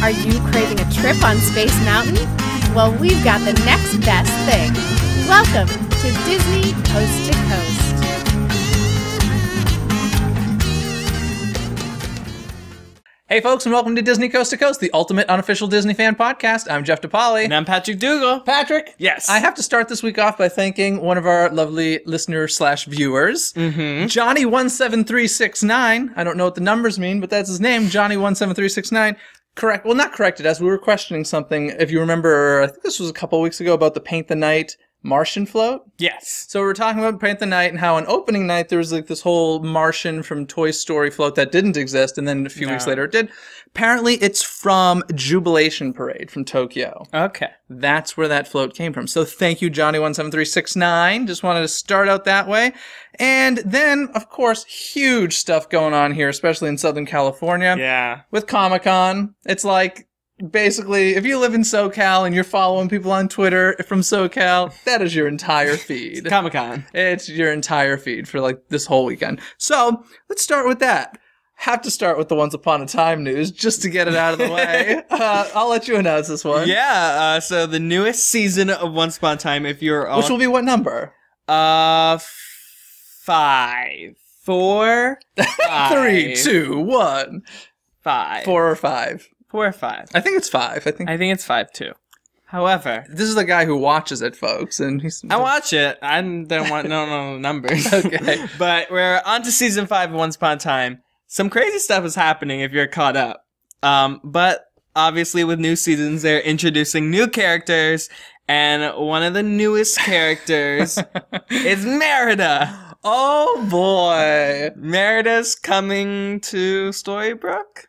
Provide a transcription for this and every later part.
Are you craving a trip on Space Mountain? Well, we've got the next best thing. Welcome to Disney Coast to Coast. Hey folks, and welcome to Disney Coast to Coast, the ultimate unofficial Disney fan podcast. I'm Jeff DePaoli. And I'm Patrick Dougal. Patrick? Yes. I have to start this week off by thanking one of our lovely listeners/viewers, Johnny17369. I don't know what the numbers mean, but that's his name, Johnny17369. Correct. Well, not corrected, as we were questioning something, if you remember, I think this was a couple weeks ago, about the Paint the Night Martian float. Yes. So we were talking about Paint the Night and how on opening night there was like this whole Martian from Toy Story float that didn't exist, and then a few weeks later it did. Apparently it's from Jubilation Parade from Tokyo. Okay. That's where that float came from. So thank you, Johnny17369. Just wanted to start out that way. And then, of course, huge stuff going on here, especially in Southern California. Yeah. With ComicCon. It's like, basically, if you live in SoCal and you're following people on Twitter from SoCal, that is your entire feed. ComicCon. It's your entire feed for like this whole weekend. So let's start with that. Have to start with the Once Upon a Time news just to get it out of the way. I'll let you announce this one. Yeah, so the newest season of Once Upon a Time, if you're on... Which will be what number? 5. 4. 5. 3, 2, 1. 5. 4 or 5. 4 or 5. I think it's 5. I think it's 5 too. However, this is the guy who watches it, folks, and he's... I watch it. I don't want no numbers. Okay. But we're on to season 5 of Once Upon a Time. Some crazy stuff is happening if you're caught up. But obviously with new seasons, they're introducing new characters, and one of the newest characters is Merida. Oh boy. Merida's coming to Storybrooke?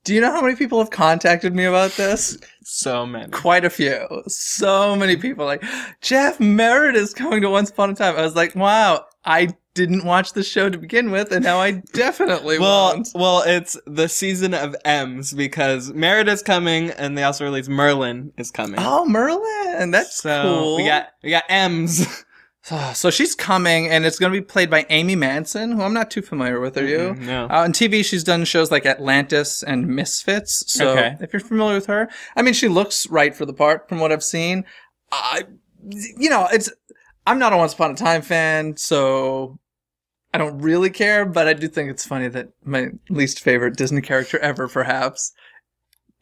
Do you know how many people have contacted me about this? So many. Quite a few. So many people like, Jeff, Merida's coming to Once Upon a Time. I was like, wow, I didn't watch the show to begin with, and now I definitely won't. Well, it's the season of M's, because Merida's coming, and they also released Merlin is coming. Oh, Merlin! That's cool. We got M's. So she's coming, and it's going to be played by Amy Manson, who I'm not too familiar with. Are you? No. On TV, she's done shows like Atlantis and Misfits. So if you're familiar with her, I mean, she looks right for the part from what I've seen. I'm not a Once Upon a Time fan, so I don't really care, but I do think it's funny that my least favorite Disney character ever, perhaps.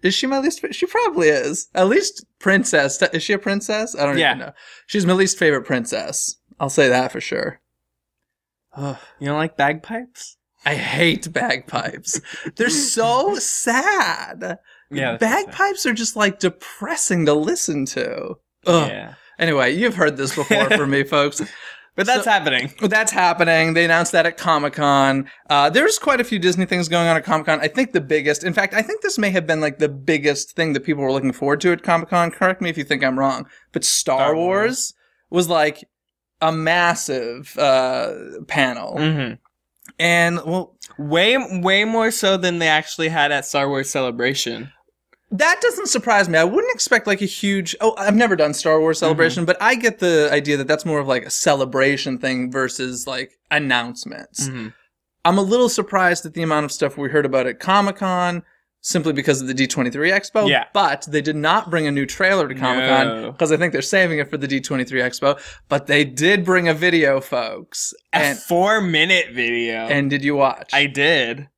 Is she my least favorite? She probably is. At least princess. Is she a princess? I don't even know. She's my least favorite princess. I'll say that for sure. You don't like bagpipes? I hate bagpipes. They're so sad. Yeah. Bagpipes are just like depressing to listen to. Ugh. Yeah. Anyway, you've heard this before from me, folks. But that's happening. That's happening. They announced that at Comic-Con. There's quite a few Disney things going on at Comic-Con. I think the biggest, in fact, I think this may have been like the biggest thing that people were looking forward to at Comic-Con. Correct me if you think I'm wrong. But Star Wars was like a massive panel. Mm-hmm. And, well... Way more so than they actually had at Star Wars Celebration. That doesn't surprise me. I wouldn't expect like a huge... Oh, I've never done Star Wars Celebration, but I get the idea that that's more of like a celebration thing versus like announcements. Mm-hmm. I'm a little surprised at the amount of stuff we heard about at Comic-Con simply because of the D23 Expo. Yeah. But they did not bring a new trailer to Comic-Con because I think they're saving it for the D23 Expo. But they did bring a video, folks. A 4-minute video. And did you watch? I did.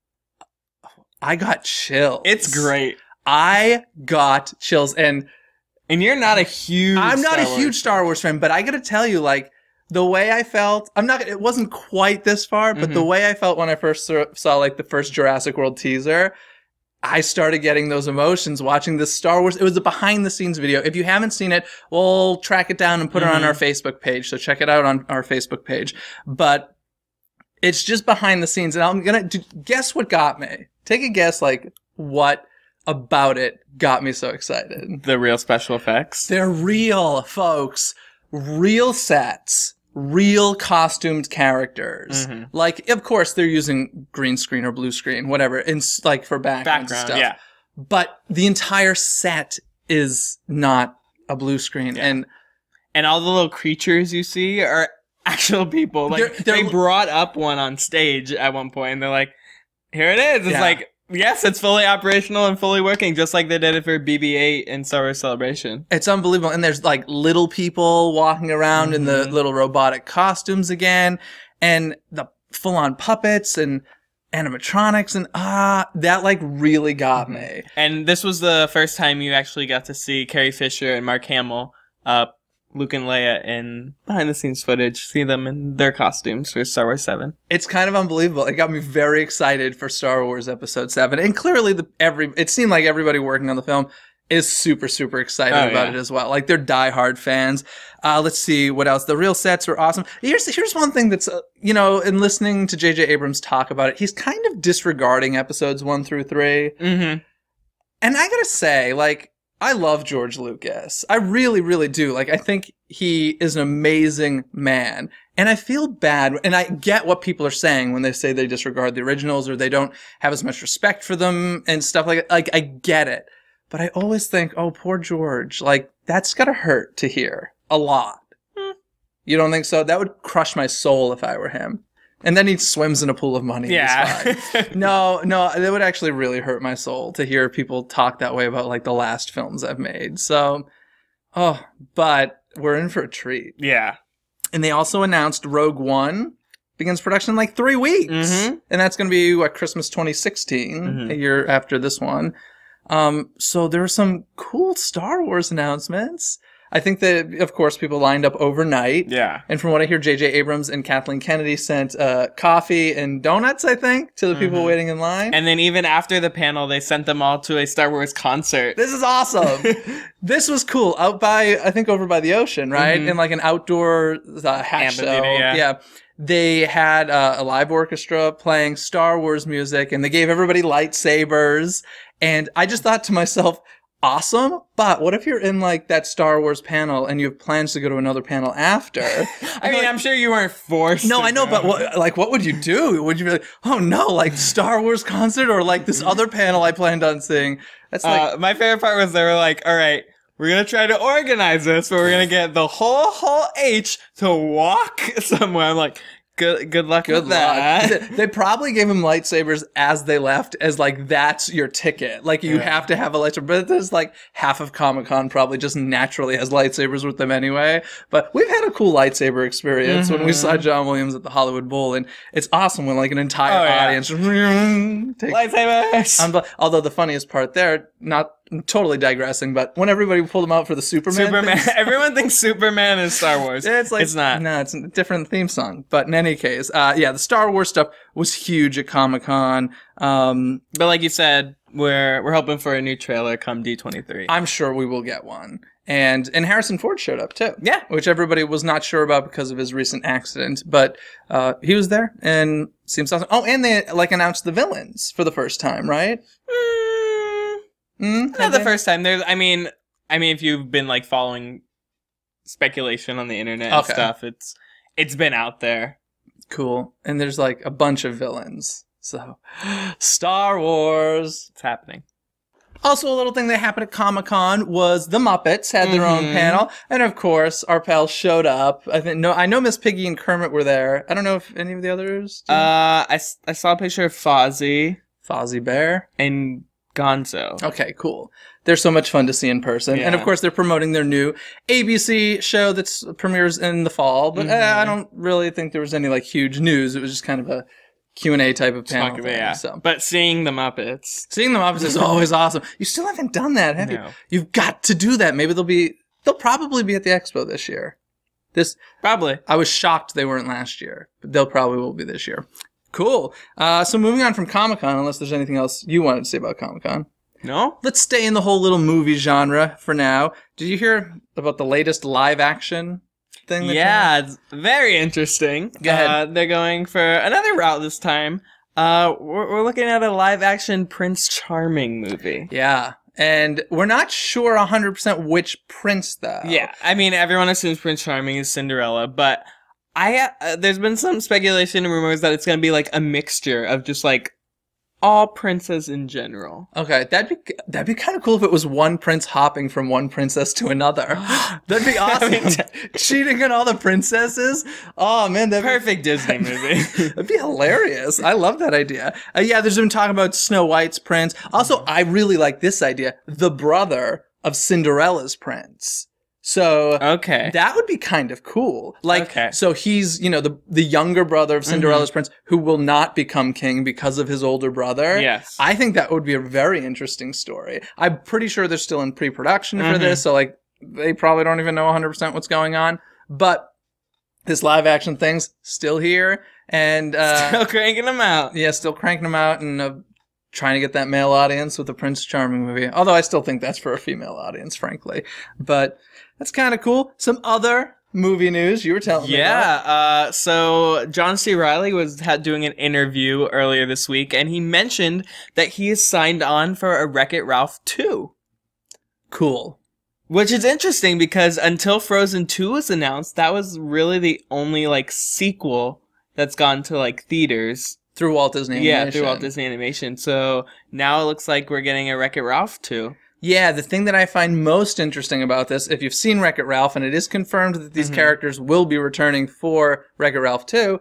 I got chills. It's great. I got chills, and you're not a huge... I'm not a huge Star Wars fan, but I gotta tell you, like, the way I felt... it wasn't quite this far, but the way I felt when I first saw, like, the first Jurassic World teaser, I started getting those emotions watching this Star Wars... It was a behind-the-scenes video. If you haven't seen it, we'll track it down and put it on our Facebook page, so check it out on our Facebook page. But it's just behind the scenes, and I'm gonna... Guess what got me? Take a guess, like, what... about it got me so excited. The real special effects? They're real, folks. Real sets. Real costumed characters. Mm-hmm. Like, of course, they're using green screen or blue screen, whatever, and like for background stuff. Yeah. But the entire set is not a blue screen. Yeah. And all the little creatures you see are actual people. Like, they brought up one on stage at one point, and they're like, here it is. It's like Yes, it's fully operational and fully working, just like they did it for BB-8 in Star Wars Celebration. It's unbelievable. And there's like little people walking around in the little robotic costumes again, and the full-on puppets and animatronics, and that like really got me. And this was the first time you actually got to see Carrie Fisher and Mark Hamill, Luke and Leia, in behind-the-scenes footage, see them in their costumes for Star Wars 7. It's kind of unbelievable. It got me very excited for Star Wars Episode 7. And clearly it seemed like everybody working on the film is super, super excited about it as well. Like, they're diehard fans. Let's see what else. The real sets were awesome. Here's one thing that's, in listening to J.J. Abrams talk about it, he's kind of disregarding episodes 1 through 3. Mm-hmm. And I gotta say, like, I love George Lucas. I really, really do. Like, I think he is an amazing man. And I feel bad, and I get what people are saying when they say they disregard the originals or they don't have as much respect for them and stuff like that. Like, I get it. But I always think, oh, poor George. Like, that's gotta hurt to hear. A lot. You don't think so? That would crush my soul if I were him. And then he swims in a pool of money. Yeah. No, that would actually really hurt my soul to hear people talk that way about like the last films I've made. So, but we're in for a treat. Yeah. And they also announced Rogue One begins production in like 3 weeks. Mm-hmm. And that's going to be Christmas 2016, a year after this one. So there were some cool Star Wars announcements. I think that, of course, people lined up overnight. Yeah. And from what I hear, J.J. Abrams and Kathleen Kennedy sent coffee and donuts, I think, to the people waiting in line. And then even after the panel, they sent them all to a Star Wars concert. This is awesome. This was cool. Out by, I think, over by the ocean, right? In like an outdoor hat show. Yeah. They had a live orchestra playing Star Wars music, and they gave everybody lightsabers. And I just thought to myself, awesome, but what if you're in like that Star Wars panel and you have plans to go to another panel after? I mean, I'm sure you weren't forced. No, I know, but what would you do? Would you be like, oh no, like Star Wars concert or like this other panel I planned on seeing? That's like my favorite part was they were like, all right, we're going to try to organize this, but we're going to get the whole H to walk somewhere. I'm like, Good luck with that. They probably gave him lightsabers as they left, as like, that's your ticket. Like, you have to have a lightsaber. But there's like half of ComicCon probably just naturally has lightsabers with them anyway. But we've had a cool lightsaber experience when we saw John Williams at the Hollywood Bowl. And it's awesome when like an entire audience takes lightsabers. Although the funniest part there, not totally digressing, but when everybody pulled them out for the Superman things, everyone thinks Superman is Star Wars. It's like, it's not. No, it's a different theme song. But in any case, the Star Wars stuff was huge at Comic-Con. But like you said, we're hoping for a new trailer come D23. I'm sure we will get one. And Harrison Ford showed up too. Yeah. Which everybody was not sure about because of his recent accident. But he was there and seems awesome. Oh, and they like announced the villains for the first time, right? Not the first time. I mean, if you've been like following speculation on the internet and stuff, it's been out there. Cool. And there's like a bunch of villains. So, Star Wars. It's happening. Also, a little thing that happened at Comic-Con was the Muppets had their own panel, and of course, our pals showed up. I know Miss Piggy and Kermit were there. I don't know if any of the others did. I saw a picture of Fozzie Bear, and Gonzo. Okay, cool. They're so much fun to see in person. Yeah. And of course, they're promoting their new ABC show that's premieres in the fall. But I don't really think there was any like huge news. It was just kind of a Q&A type of panel thing. Yeah. So. But seeing the Muppets is always awesome. You still haven't done that, have you? You've got to do that. Maybe they'll probably be at the expo this year. Probably. I was shocked they weren't last year, but they'll probably will be this year. Cool. So moving on from Comic-Con, unless there's anything else you wanted to say about Comic-Con. No? Let's stay in the whole little movie genre for now. Did you hear about the latest live action thing? It's very interesting. Go ahead. They're going for another route this time. We're looking at a live action Prince Charming movie. Yeah. And we're not sure 100% which prince, though. Yeah. I mean, everyone assumes Prince Charming is Cinderella, but there's been some speculation and rumors that it's going to be like a mixture of just like all princes in general. Okay, that'd be kind of cool if it was one prince hopping from one princess to another. That'd be awesome. Cheating on all the princesses. Oh man, that'd Perfect Disney movie. that'd be hilarious. I love that idea. Yeah, there's been talk about Snow White's prince. Also, I really like this idea: the brother of Cinderella's prince. So Okay. that would be kind of cool. Like, Okay. so he's, you know, the younger brother of Cinderella's prince who will not become king because of his older brother. Yes. I think that would be a very interesting story. I'm pretty sure they're still in pre-production for this, so like they probably don't even know 100% what's going on. But this live action thing's still here, and Still cranking them out. yeah, still cranking them out and trying to get that male audience with the Prince Charming movie. Although I still think that's for a female audience, frankly. But that's kind of cool. Some other movie news you were telling me about. Yeah, so John C. Reilly was doing an interview earlier this week, and he mentioned that he is signed on for a Wreck-It Ralph 2. Cool. Which is interesting because until Frozen 2 was announced, that was really the only, like, sequel that's gone to, like, theaters. Through Walt Disney Animation. Yeah, through Walt Disney Animation. So now it looks like we're getting a Wreck-It Ralph 2. Yeah, the thing that I find most interesting about this, if you've seen Wreck-It Ralph, and it is confirmed that these characters will be returning for Wreck-It Ralph 2,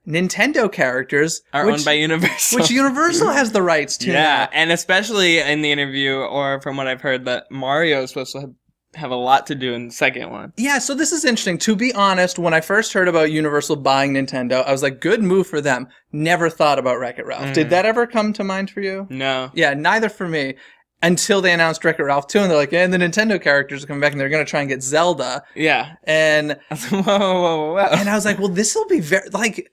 Nintendo characters Are owned by Universal. which Universal has the rights to. Yeah, now. and especially in the interview, or from what I've heard, that Mario is supposed to have a lot to do in the second one. Yeah, so this is interesting. To be honest, when I first heard about Universal buying Nintendo, I was like, good move for them. Never thought about Wreck-It Ralph. Did that ever come to mind for you? No. Yeah, neither for me. Until they announced Wreck-It Ralph 2, and they're like, and the Nintendo characters are coming back, and they're going to try and get Zelda. Yeah. And I was like, whoa. and I was like, well, this will be very, like,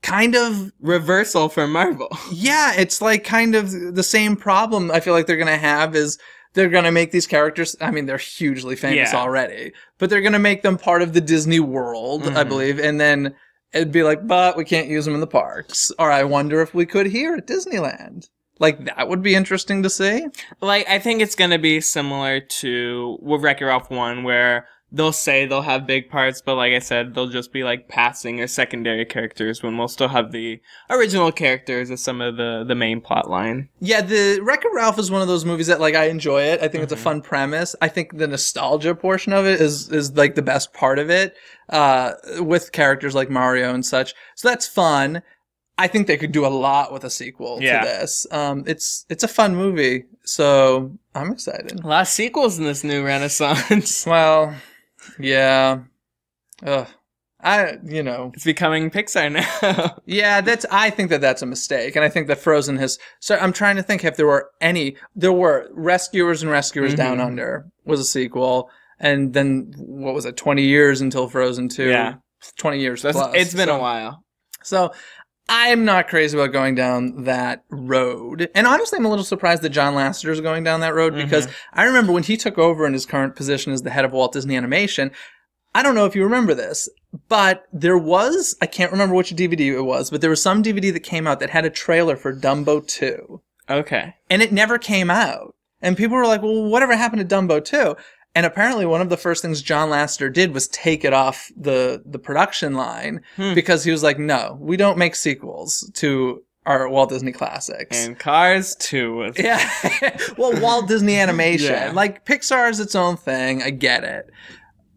kind of... Reversal for Marvel. Yeah, it's like kind of the same problem I feel like they're going to have is they're going to make these characters, I mean, they're hugely famous already, but they're going to make them part of the Disney world, I believe, and then it'd be like, but we can't use them in the parks. Or I wonder if we could here at Disneyland. Like, that would be interesting to see. Like, I think it's going to be similar to Wreck-It Ralph 1, where they'll say they'll have big parts, but like I said, they'll just be like passing or secondary characters when we'll still have the original characters as some of the main plot line. Yeah, the Wreck-It Ralph is one of those movies that, like, I enjoy it. I think it's a fun premise. I think the nostalgia portion of it is like the best part of it, with characters like Mario and such. So that's fun. I think they could do a lot with a sequel to this. It's a fun movie, so I'm excited. A lot of sequels in this new renaissance. Well, yeah. Ugh. It's becoming Pixar now. Yeah, I think that's a mistake, and I think that Frozen has. So I'm trying to think if there were Rescuers and Rescuers Down Under was a sequel, and then what was it? 20 years until Frozen 2. Yeah, 20 years plus. It's been a while. So I'm not crazy about going down that road. And honestly, I'm a little surprised that John Lasseter is going down that road because I remember when he took over in his current position as the head of Walt Disney Animation, I don't know if you remember this, but there was, I can't remember which DVD it was, but there was some DVD that came out that had a trailer for Dumbo 2. Okay. And it never came out. And people were like, well, whatever happened to Dumbo 2? And apparently one of the first things John Lasseter did was take it off the production line because he was like, no, we don't make sequels to our Walt Disney classics. And Cars 2. Yeah. Well, Walt Disney Animation. Yeah. Like, Pixar is its own thing. I get it.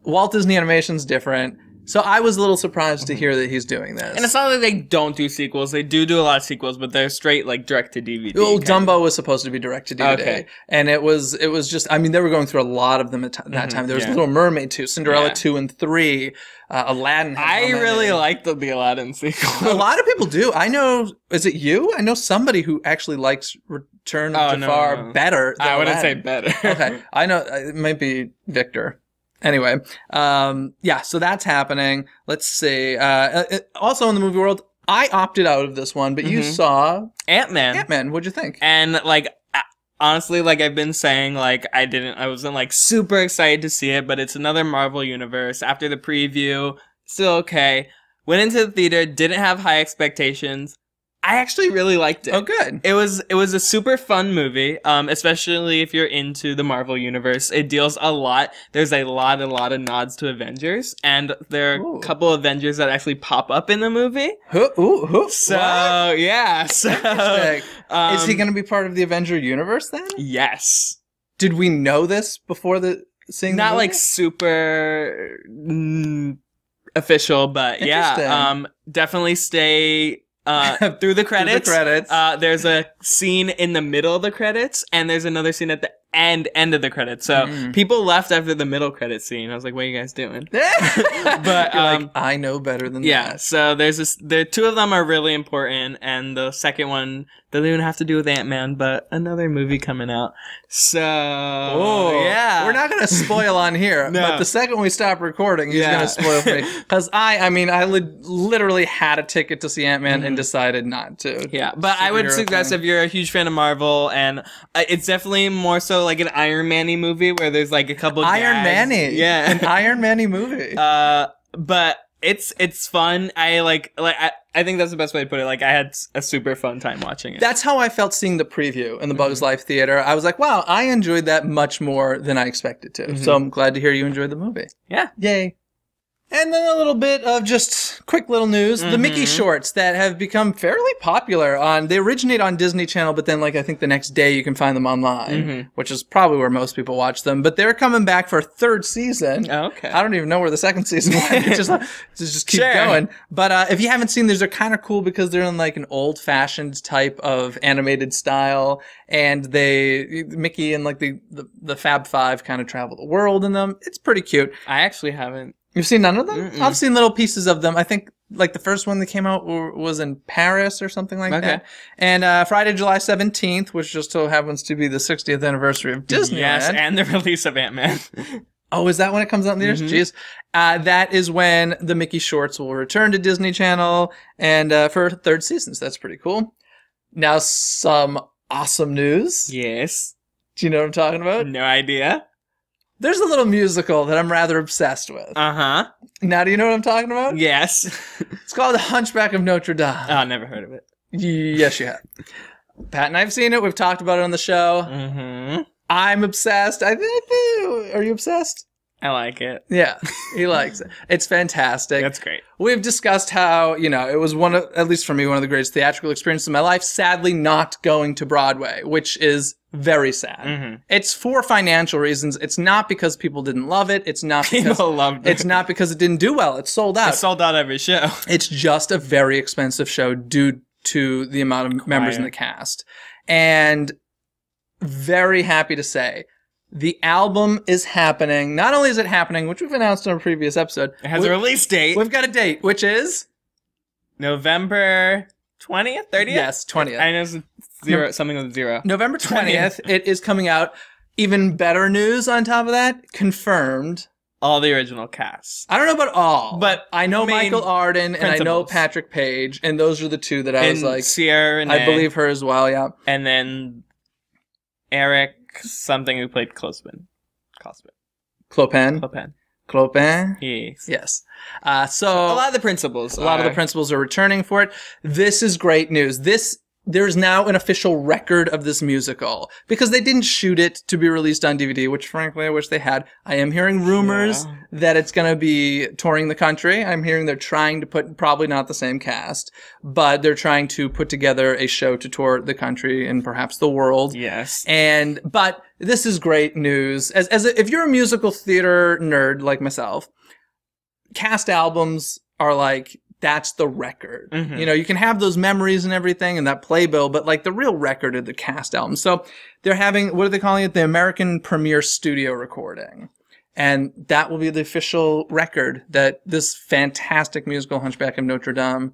Walt Disney Animation's different. So I was a little surprised to hear that he's doing this. And it's not like they don't do sequels. They do a lot of sequels, but they're straight, like, direct-to-DVD. Well, Dumbo was supposed to be direct-to-DVD. Okay. And it was just, I mean, they were going through a lot of them at that time. There was Little Mermaid 2, Cinderella 2 and 3, Aladdin. I really liked the Aladdin sequel. A lot of people do. I know, is it you? I know somebody who actually likes Return of Jafar better than I wouldn't Aladdin. say better. Okay. I know, it might be Victor. Anyway, so that's happening. Let's see. Also in the movie world, I opted out of this one, but you saw Ant-Man. Ant-Man. What'd you think? And, like, honestly, like I've been saying, like, I wasn't, like, super excited to see it, but it's another Marvel universe. After the preview, still okay. Went into the theater, didn't have high expectations. I actually really liked it. Oh, good. It was a super fun movie, especially if you're into the Marvel universe. It deals a lot. There's a lot of nods to Avengers, and there are a couple of Avengers that actually pop up in the movie. So what? yeah, so is he going to be part of the Avenger universe then? Yes. Did we know this before seeing the Not movie? like super official, but yeah, definitely stay through the credits. There's a scene in the middle of the credits, and there's another scene at the end of the credits. So people left after the middle credit scene. I was like, "What are you guys doing?" But you're like, I know better than that. So there's the two of them are really important, and the second one doesn't even have to do with Ant-Man, but another movie coming out. So yeah, we're not gonna spoil on here. No. But the second we stop recording, he's gonna spoil for me because I literally had a ticket to see Ant-Man and decided not to. Yeah, but I would suggest if you're a huge fan of Marvel, and it's definitely more so like an Iron Man-y movie where there's like a couple Iron gags. Man-y, yeah, an Iron Man-y movie. But it's fun. I think that's the best way to put it. Like, I had a super fun time watching it. That's how I felt seeing the preview in the Bugs Life Theater. I was like, wow, I enjoyed that much more than I expected to. So I'm glad to hear you enjoyed the movie. Yeah. Yay. And then a little bit of just quick little news. The Mickey shorts that have become fairly popular they originate on Disney Channel, but then I think the next day you can find them online, which is probably where most people watch them. But they're coming back for a third season. Oh, okay. I don't even know where the second season went. Just keep going. But if you haven't seen these, they're kind of cool because they're in like an old-fashioned type of animated style. And Mickey and like the Fab Five kind of travel the world in them. It's pretty cute. I actually haven't. You've seen none of them? I've seen little pieces of them. I think like the first one that came out was in Paris or something like that. And Friday, July 17th, which just so happens to be the 60th anniversary of Disneyland. Yes, and the release of Ant-Man. Oh, is that when it comes out in theaters? Jeez. That is when the Mickey shorts will return to Disney Channel and for third season. So that's pretty cool. Now some awesome news. Yes. Do you know what I'm talking about? No idea. There's a little musical that I'm rather obsessed with. Uh-huh. Now, do you know what I'm talking about? Yes. It's called The Hunchback of Notre Dame. Oh, never heard of it. Yes, you have. Pat and I have seen it. We've talked about it on the show. I'm obsessed. Are you obsessed? I like it. Yeah, he likes it. It's fantastic. That's great. We've discussed how, it was at least for me, one of the greatest theatrical experiences of my life. Sadly, not going to Broadway, which is very sad. It's for financial reasons. It's not because people didn't love it. It's not because people loved it. It's not because it didn't do well. It's sold out. It's sold out every show. It's just a very expensive show due to the amount of members in the cast. And very happy to say, the album is happening. Not only is it happening, which we've announced on a previous episode. It has a release date. We've got a date, which is? November 20th? 30th? Yes, 20th. I know it's something with 0. November 20th, it is coming out. Even better news on top of that, confirmed. All the original cast. I don't know about all, but I know Michael Arden and I know Patrick Page, and those are the two that I was like, Sierra and I believe her as well, yeah. And then Eric something who played Clopin. Yes. So a lot of the principals. A lot of the principals are returning for it. This is great news. There's now an official record of this musical because they didn't shoot it to be released on DVD, which frankly I wish they had. I am hearing rumors that it's going to be touring the country. I'm hearing they're trying to probably not the same cast, but they're trying to put together a show to tour the country and perhaps the world. Yes. But this is great news. If you're a musical theater nerd like myself, cast albums are like, that's the record. You can have those memories and everything and that playbill, but like the real record of the cast album. So they're having, what are they calling it? The American Premiere Studio recording. And that will be the official record that this fantastic musical Hunchback of Notre Dame,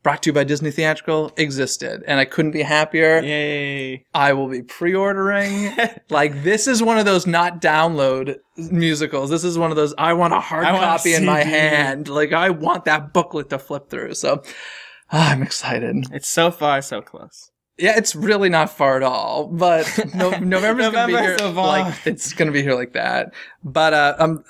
brought to you by Disney Theatrical, existed. And I couldn't be happier. Yay. I will be pre-ordering. Like, this is one of those not download musicals. This is one of those, I want a hard copy in my hand. Like, I want that booklet to flip through. So, I'm excited. It's so far, so close. Yeah, it's really not far at all. But November's going to be here. So it's going to be here like that. But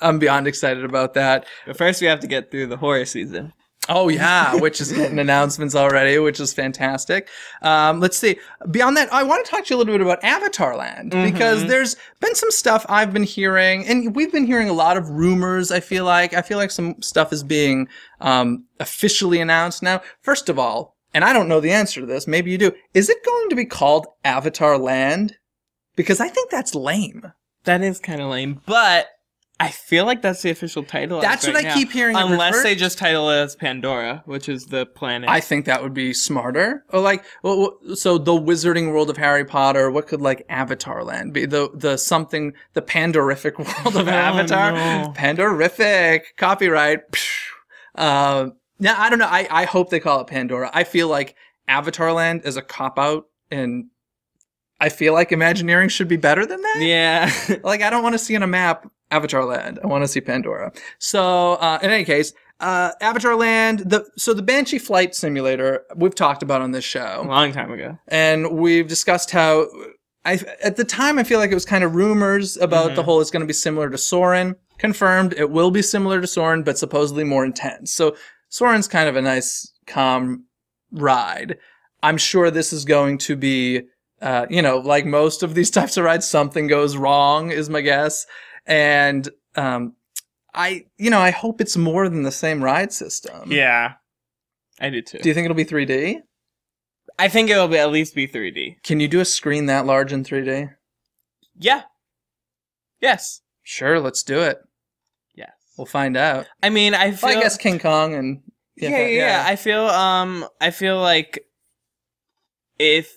I'm beyond excited about that. But first we have to get through the horror season. Oh yeah, which is getting announcements already, which is fantastic. Let's see. Beyond that, I want to talk to you a little bit about Avatar Land, because there's been some stuff I've been hearing, and we've been hearing a lot of rumors. I feel like some stuff is being officially announced now. First of all, and I don't know the answer to this, maybe you do. Is it going to be called Avatar Land? Because I think that's lame. That is kind of lame, but I feel like that's the official title. That's what I keep hearing. Unless they just title it as Pandora, which is the planet. I think that would be smarter. Or like, so the Wizarding World of Harry Potter. What could like Avatar Land be? The Pandorific world of Avatar. No. Pandorific. Copyright. Now I don't know. I hope they call it Pandora. I feel like Avatar Land is a cop out, and I feel like Imagineering should be better than that. Yeah. Like, I don't want to see on a map Avatar Land. I want to see Pandora. So, in any case, Avatar Land, the Banshee Flight Simulator, we've talked about on this show. A long time ago. And we've discussed how, at the time, I feel like it was kind of rumors about the whole, it's going to be similar to Soarin'. Confirmed, it will be similar to Soarin', but supposedly more intense. So, Soarin's kind of a nice, calm ride. I'm sure this is going to be, like most of these types of rides, something goes wrong, is my guess. And I hope it's more than the same ride system. Yeah, I do too. Do you think it'll be 3D? I think it'll at least be 3D. Can you do a screen that large in 3D? Yeah. Yes. Sure, let's do it. Yes. We'll find out. I mean, I guess King Kong and yeah. I feel like if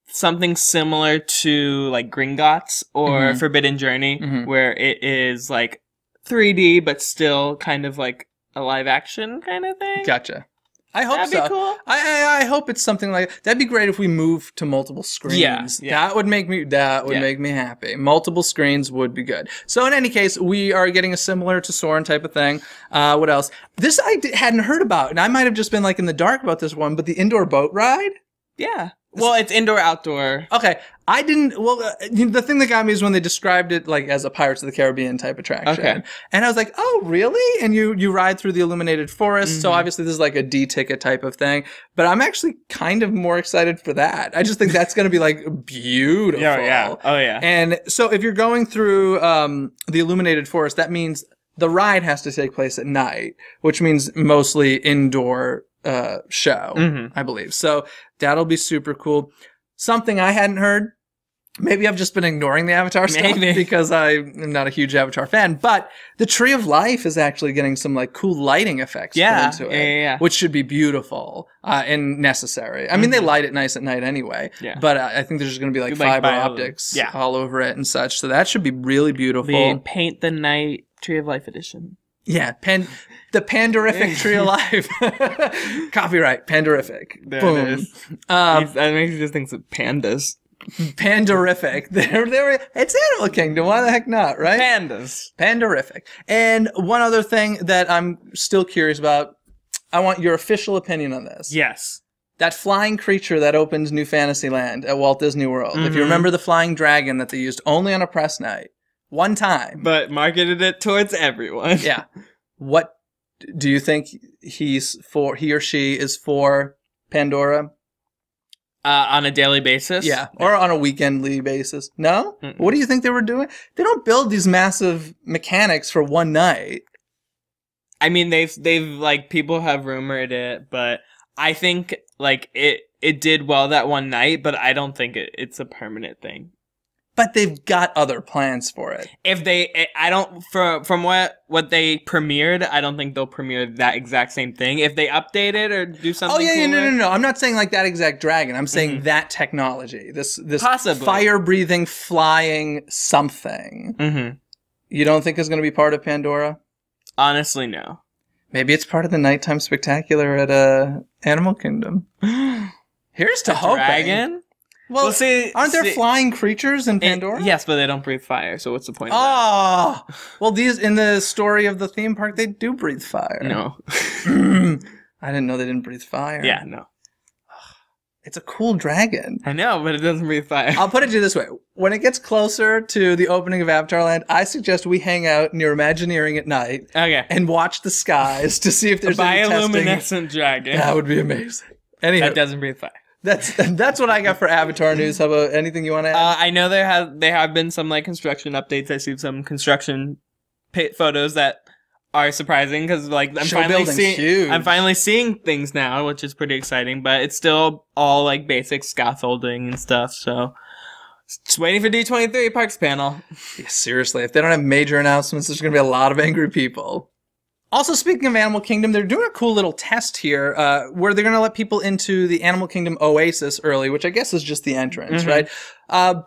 something similar to like Gringotts or Forbidden Journey, where it is like 3D but still kind of like a live action kind of thing. Gotcha. I hope That'd so. be cool. I hope it's something like that'd be great if we move to multiple screens. Yeah. That would make me make me happy. Multiple screens would be good. So in any case, we are getting a similar to Soarin' type of thing. What else? This I hadn't heard about, and I might have just been like in the dark about this one. But the indoor boat ride. Yeah. Well, it's indoor, outdoor. Okay. I didn't, the thing that got me is when they described it like as a Pirates of the Caribbean type attraction. Okay. And I was like, oh, really? And you ride through the illuminated forest. So obviously this is like a D-ticket type of thing. But I'm actually kind of more excited for that. I just think that's going to be like beautiful. Yeah. Oh, yeah. And so if you're going through the illuminated forest, that means the ride has to take place at night, which means mostly indoor show, I believe. So that'll be super cool. Something I hadn't heard. Maybe I've just been ignoring the Avatar stuff because I'm not a huge Avatar fan. But the Tree of Life is actually getting some like cool lighting effects put into it, which should be beautiful and necessary. I mean, they light it nice at night anyway. Yeah. But I think there's going to be like fiber optics all over it and such. So that should be really beautiful. The Paint the Night Tree of Life edition. Yeah, the Pandorific Tree of Life. Copyright, Pandorific. There Boom. It is. That makes you just think of pandas. Pandorific. It's Animal Kingdom. Why the heck not, right? Pandas. Pandorific. And one other thing that I'm still curious about, I want your official opinion on this. Yes. That flying creature that opens New Fantasyland at Walt Disney World. If you remember the flying dragon that they used only on a press night. One time. But marketed it towards everyone. Yeah. What do you think he or she is for Pandora? On a daily basis? Yeah. Or on a weekendly basis. No? What do you think they were doing? They don't build these massive mechanics for one night. I mean, they've like, people have rumored it, but I think, like, it did well that one night, but I don't think it's a permanent thing. But they've got other plans for it. From what they premiered, I don't think they'll premiere that exact same thing. If they update it or do something. Oh yeah, no. I'm not saying like that exact dragon. I'm saying that technology, this possibly fire-breathing, flying something. You don't think is going to be part of Pandora? Honestly, no. Maybe it's part of the nighttime spectacular at Animal Kingdom. Here's to hoping. Dragon. Well, see, aren't there flying creatures in Pandora? Yes, but they don't breathe fire, so what's the point of that? Well, these, in the story of the theme park, they do breathe fire. No. I didn't know they didn't breathe fire. Yeah, no. It's a cool dragon. I know, but it doesn't breathe fire. I'll put it to you this way. When it gets closer to the opening of Avatar Land, I suggest we hang out near Imagineering at night and watch the skies to see if there's any bioluminescent dragon. That would be amazing. Anywho, that doesn't breathe fire. That's what I got for Avatar news. How about anything you want to add? I know there have been some like construction updates. I see some construction photos that are surprising because like I'm finally seeing things now, which is pretty exciting. But it's still all like basic scaffolding and stuff. So just waiting for D23 Parks panel. Yeah, seriously, if they don't have major announcements, there's going to be a lot of angry people. Also, speaking of Animal Kingdom, they're doing a cool little test here where they're going to let people into the Animal Kingdom Oasis early, which I guess is just the entrance, right?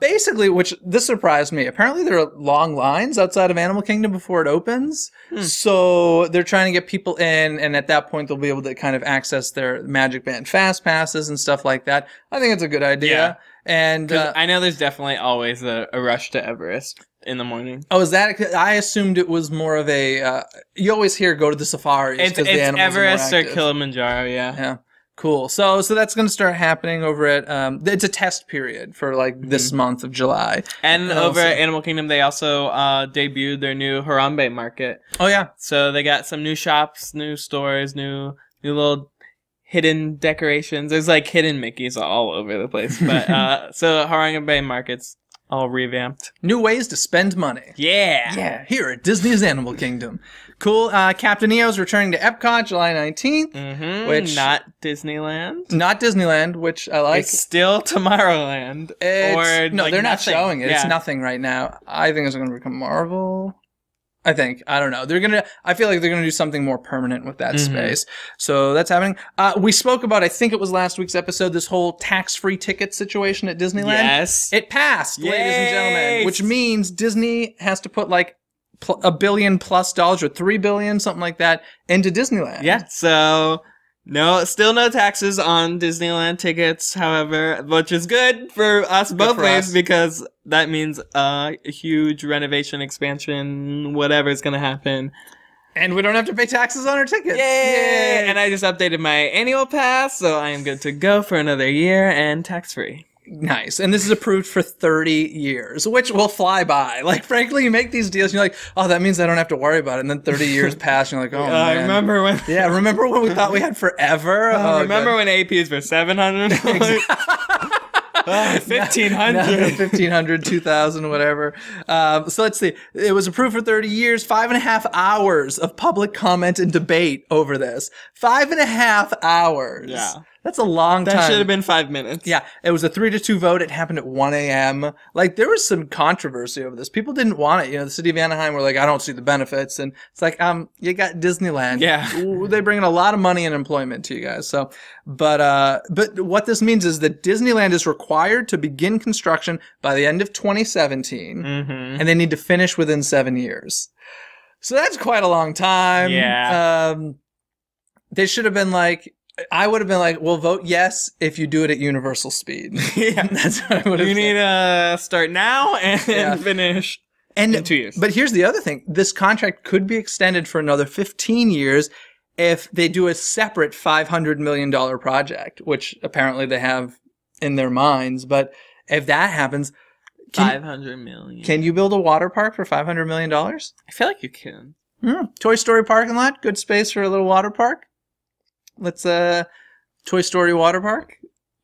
Basically, which this surprised me. Apparently, there are long lines outside of Animal Kingdom before it opens. So they're trying to get people in, and at that point, they'll be able to kind of access their Magic Band Fast Passes and stuff like that. I think it's a good idea. Yeah. And I know there's definitely always a rush to Everest in the morning. Oh, is that? I assumed it was more of a. You always hear go to the safaris. It's the animals Everest are more or active. Kilimanjaro, yeah. Yeah, cool. So that's going to start happening over at. It's a test period for like this month of July. And over at Animal Kingdom, they also debuted their new Harambe market. Oh yeah. So they got some new shops, new stores, new little hidden decorations. There's like hidden Mickeys all over the place. But so Harambe market's all revamped. New ways to spend money. Yeah. Yeah, here at Disney's Animal Kingdom. Cool. Captain EO's returning to Epcot July 19th. Which not Disneyland. Not Disneyland, which I like. It's still Tomorrowland. No, like they're not nothing. showing it. Yeah. It's nothing right now. I think it's going to become Marvel. I don't know. I feel like they're going to do something more permanent with that space. So that's happening. We spoke about, I think it was last week's episode, this whole tax-free ticket situation at Disneyland. Yes. It passed, ladies and gentlemen, which means Disney has to put like $1 billion plus or $3 billion, something like that, into Disneyland. Yeah. So still no taxes on Disneyland tickets, however, which is good for us both ways because that means a huge renovation, expansion, whatever is going to happen. And we don't have to pay taxes on our tickets. Yay! And I just updated my annual pass, so I am good to go for another year and tax-free. Nice. And this is approved for 30 years, which will fly by. Like, frankly, you make these deals, and you're like, oh, that means I don't have to worry about it. And then 30 years pass, and you're like, oh, man. Remember when... Yeah, remember when we thought we had forever? Remember when APs were $700? 1,500. 1,500, 2,000, whatever. So let's see. It was approved for 30 years, 5.5 hours of public comment and debate over this. 5.5 hours. Yeah. That's a long time. That should have been 5 minutes. Yeah, it was a 3-2 vote. It happened at 1 a.m. Like, there was some controversy over this. People didn't want it. You know, the city of Anaheim were like, I don't see the benefits. And it's like, you got Disneyland. Yeah. They bring in a lot of money and employment to you guys. So, but what this means is that Disneyland is required to begin construction by the end of 2017. And they need to finish within 7 years. So that's quite a long time. Yeah. They should have been like, I would have been like, well, vote yes if you do it at universal speed. Yeah. That's what I would have You said. need to start now and finish in 2 years. But here's the other thing. This contract could be extended for another 15 years if they do a separate $500 million project, which apparently they have in their minds. But if that happens... $500 million. Can you build a water park for $500 million? I feel like you can. Toy Story parking lot. Good space for a little water park. Let's, Toy Story water park.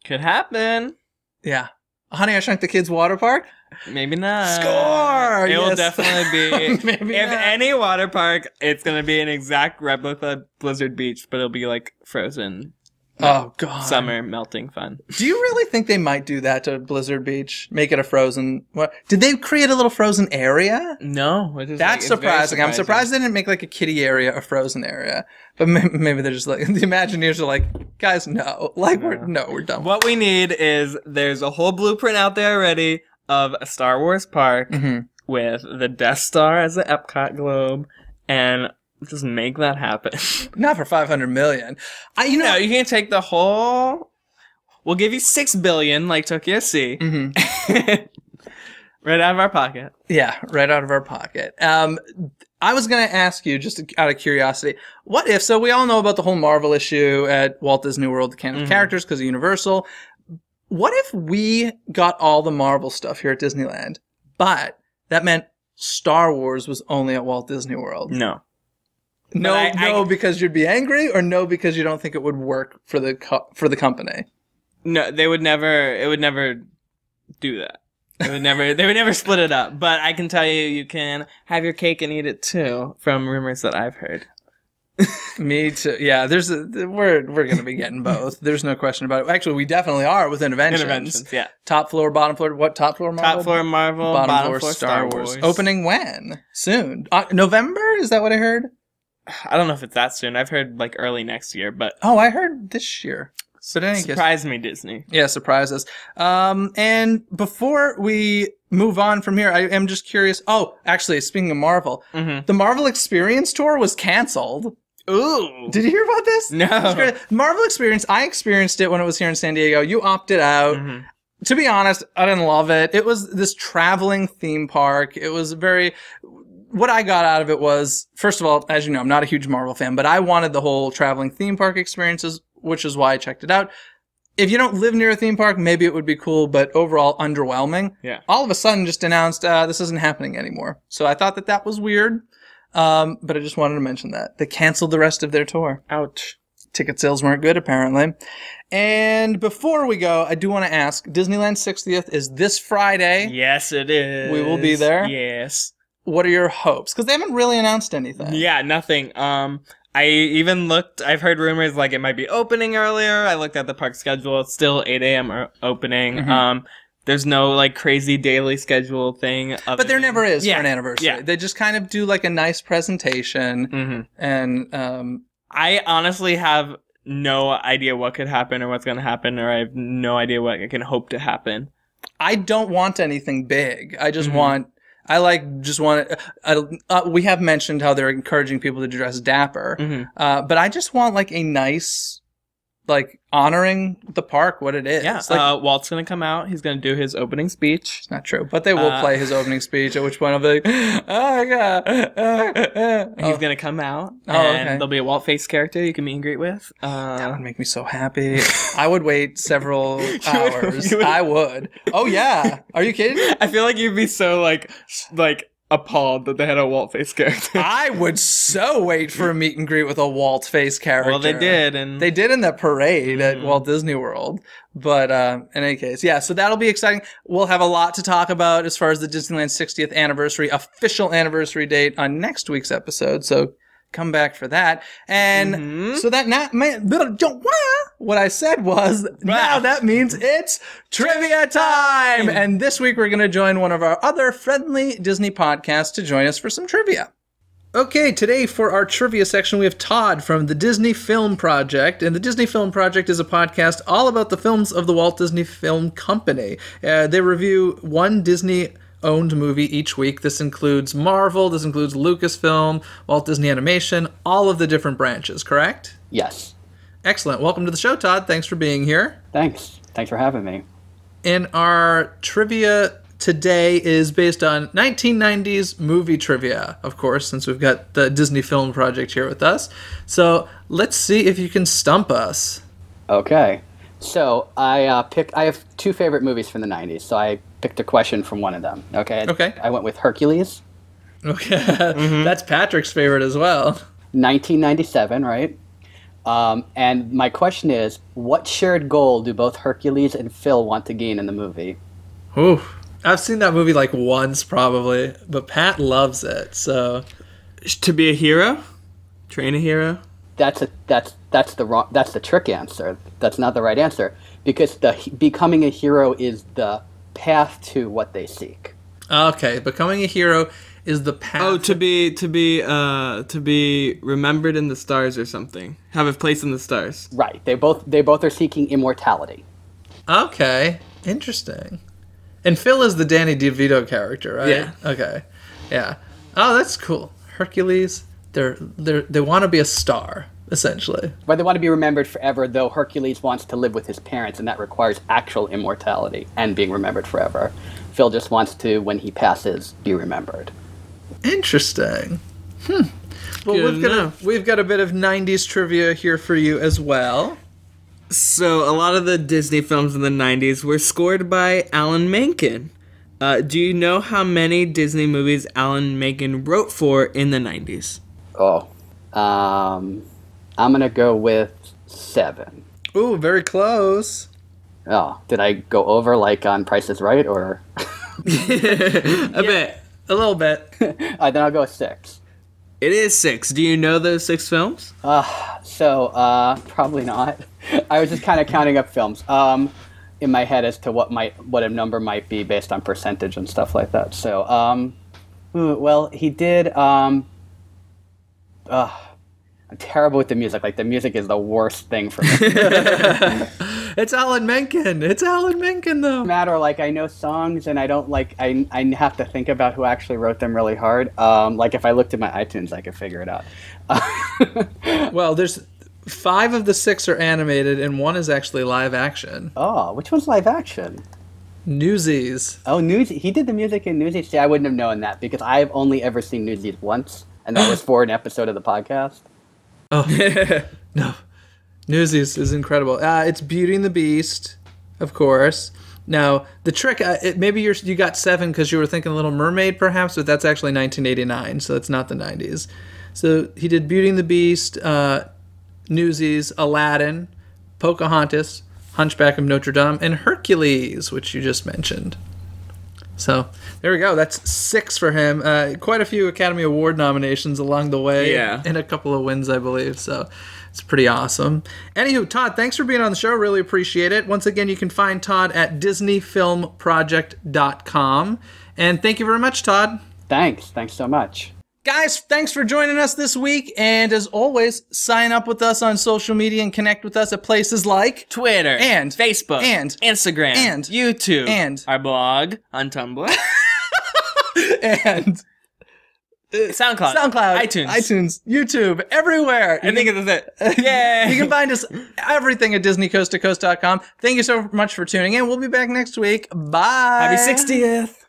Could happen. Yeah. Honey, I Shrunk the Kids water park. Maybe not. Score! It will definitely be. Maybe if not. any water park, it's going to be an exact replica of Blizzard Beach, but it'll be like frozen. Oh, God. Summer melting fun. Do you really think they might do that to Blizzard Beach? Make it a frozen... What? Did they create a little frozen area? No. Which is That's surprising. I'm surprised they didn't make like a kiddie area, a frozen area. But maybe they're just like... The Imagineers are like, guys, no. Like, we're done. What we need is there's a whole blueprint out there already of a Star Wars park with the Death Star as the Epcot globe and... Just make that happen. Not for $500 million. You can't take the whole. We'll give you $6 billion, like Tokyo Sea, right out of our pocket. Yeah, right out of our pocket. I was going to ask you, just out of curiosity, what if? So we all know about the whole Marvel issue at Walt Disney World, the canon of characters, because of Universal. what if we got all the Marvel stuff here at Disneyland, but that meant Star Wars was only at Walt Disney World? No. No, because you'd be angry, or no, because you don't think it would work for the company? No, they would never. It would never do that. They would never split it up. But I can tell you, you can have your cake and eat it too, from rumors that I've heard. Me too. Yeah, we're gonna be getting both. There's no question about it. Actually, we definitely are with Interventions. Yeah. Top floor, bottom floor. What top floor Marvel? Top floor Marvel, bottom floor Star Wars. Opening when? Soon. November? Is that what I heard? I don't know if it's that soon. I've heard like early next year, but I heard this year. Surprise me, Disney. Yeah, surprise us. And before we move on from here, I am just curious. Oh, actually, speaking of Marvel, the Marvel Experience Tour was canceled. Ooh. Did you hear about this? No. Marvel Experience, I experienced it when it was here in San Diego. You opted out. To be honest, I didn't love it. It was this traveling theme park. It was what I got out of it was, first of all, as you know, I'm not a huge Marvel fan, but I wanted the whole traveling theme park experiences, which is why I checked it out. If you don't live near a theme park, maybe it would be cool, but overall underwhelming. Yeah. All of a sudden just announced, this isn't happening anymore. So I thought that was weird. But I just wanted to mention that. They canceled the rest of their tour. Ouch. Ticket sales weren't good, apparently. And before we go, I do want to ask, Disneyland 60th is this Friday. Yes, it is. We will be there. Yes. What are your hopes? Because they haven't really announced anything. Yeah, nothing. I even looked, I've heard rumors like it might be opening earlier. I looked at the park schedule. It's still 8 a.m. opening. There's no like crazy daily schedule thing. But there never is for an anniversary. Yeah. They just kind of do like a nice presentation. And I honestly have no idea what could happen or what's going to happen, or I have no idea what I can hope to happen. I don't want anything big. I just want... we have mentioned how they're encouraging people to dress dapper. But I just want like a nice, like honoring the park, what it is. Yeah. Like, Walt's going to come out. He's going to do his opening speech. It's not true, but they will play his opening speech, at which point I'll be like, oh my God. He's going to come out and there'll be a Walt face character you can meet and greet with. That would make me so happy. I would wait several hours. I would. Oh yeah. Are you kidding? I feel like you'd be so like appalled that they had a Walt face character. I would so wait for a meet and greet with a Walt face character. Well, they did, and they did in that parade at Walt Disney World. But in any case, yeah, so that'll be exciting. We'll have a lot to talk about as far as the Disneyland 60th anniversary, official anniversary date on next week's episode. So come back for that. And so that what I said was, now that means it's trivia time. And this week we're going to join one of our other friendly Disney podcasts to join us for some trivia. Okay, today for our trivia section, we have Todd from the Disney Film Project. And the Disney Film Project is a podcast all about the films of the Walt Disney Film Company. They review one Disney-owned movie each week. This includes Marvel, this includes Lucasfilm, Walt Disney Animation, all of the different branches, correct? Yes. Excellent. Welcome to the show, Todd. Thanks for being here. Thanks. Thanks for having me. And our trivia today is based on 1990s movie trivia, of course, since we've got the Disney Film Project here with us. So let's see if you can stump us. Okay. So I have two favorite movies from the 90s, so I picked a question from one of them. Okay. Okay. I went with Hercules. Okay. That's Patrick's favorite as well. 1997, right? And my question is, what shared goal do both Hercules and Phil want to gain in the movie? Ooh. I've seen that movie like once probably, but Pat loves it. So to be a hero? Train a hero? That's the trick answer. That's not the right answer, because becoming a hero is the path to what they seek. Okay, becoming a hero is the path. Oh, to be remembered in the stars or something. Have a place in the stars. Right. They both are seeking immortality. Okay, interesting. And Phil is the Danny DeVito character, right? Yeah. Okay. Yeah. Oh, that's cool. Hercules, they want to be a star, essentially. But they want to be remembered forever, though Hercules wants to live with his parents, and that requires actual immortality and being remembered forever. Phil just wants to, when he passes, be remembered. Interesting. Well, we've got a bit of 90s trivia here for you as well. So, a lot of the Disney films in the 90s were scored by Alan Menken. Do you know how many Disney movies Alan Menken wrote for in the 90s? Oh. I'm going to go with 7. Ooh, very close. Oh, did I go over like on Price is Right or? A bit. A little bit. Then I'll go with 6. It is 6. Do you know those 6 films? Probably not. I was just kind of counting up films in my head as to what a number might be based on percentage and stuff like that. So, well, he did. I'm terrible with the music. Like, the music is the worst thing for me. It's Alan Menken. It's Alan Menken, though. Matter, like, I know songs, and I don't, like, I have to think about who actually wrote them really hard. Like, if I looked at my iTunes, I could figure it out. Well, there's 5 of the 6 are animated, and 1 is actually live action. Oh, which one's live action? Newsies. Oh, Newsies. He did the music in Newsies. See, I wouldn't have known that, because I've only ever seen Newsies once, and that was for an episode of the podcast. Oh, no. Newsies is incredible. It's Beauty and the Beast, of course. Now, the trick, maybe you got 7 because you were thinking Little Mermaid, perhaps, but that's actually 1989, so it's not the 90s. So he did Beauty and the Beast, Newsies, Aladdin, Pocahontas, Hunchback of Notre Dame, and Hercules, which you just mentioned. So there we go. That's 6 for him. Quite a few Academy Award nominations along the way. Yeah. And a couple of wins, I believe. So it's pretty awesome. Anywho, Todd, thanks for being on the show. Really appreciate it. Once again, you can find Todd at DisneyFilmProject.com. And thank you very much, Todd. Thanks. Thanks so much. Guys, thanks for joining us this week. And as always, sign up with us on social media and connect with us at places like Twitter. And Facebook. And Instagram. And YouTube. And our blog on Tumblr. And SoundCloud, iTunes, YouTube, everywhere. I think that's it. Yeah. You can find us everything at DisneyCoastToCoast.com. Thank you so much for tuning in. We'll be back next week. Bye. Happy 60th.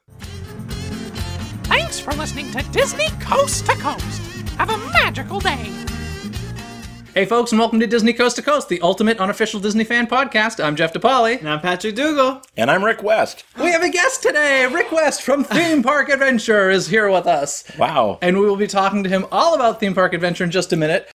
Thanks for listening to Disney Coast to Coast. Have a magical day. Hey folks, and welcome to Disney Coast to Coast, the ultimate unofficial Disney fan podcast. I'm Jeff DePaoli. And I'm Patrick Dougal. And I'm Rick West. We have a guest today. Rick West from Theme Park Adventure is here with us. Wow. And we will be talking to him all about Theme Park Adventure in just a minute.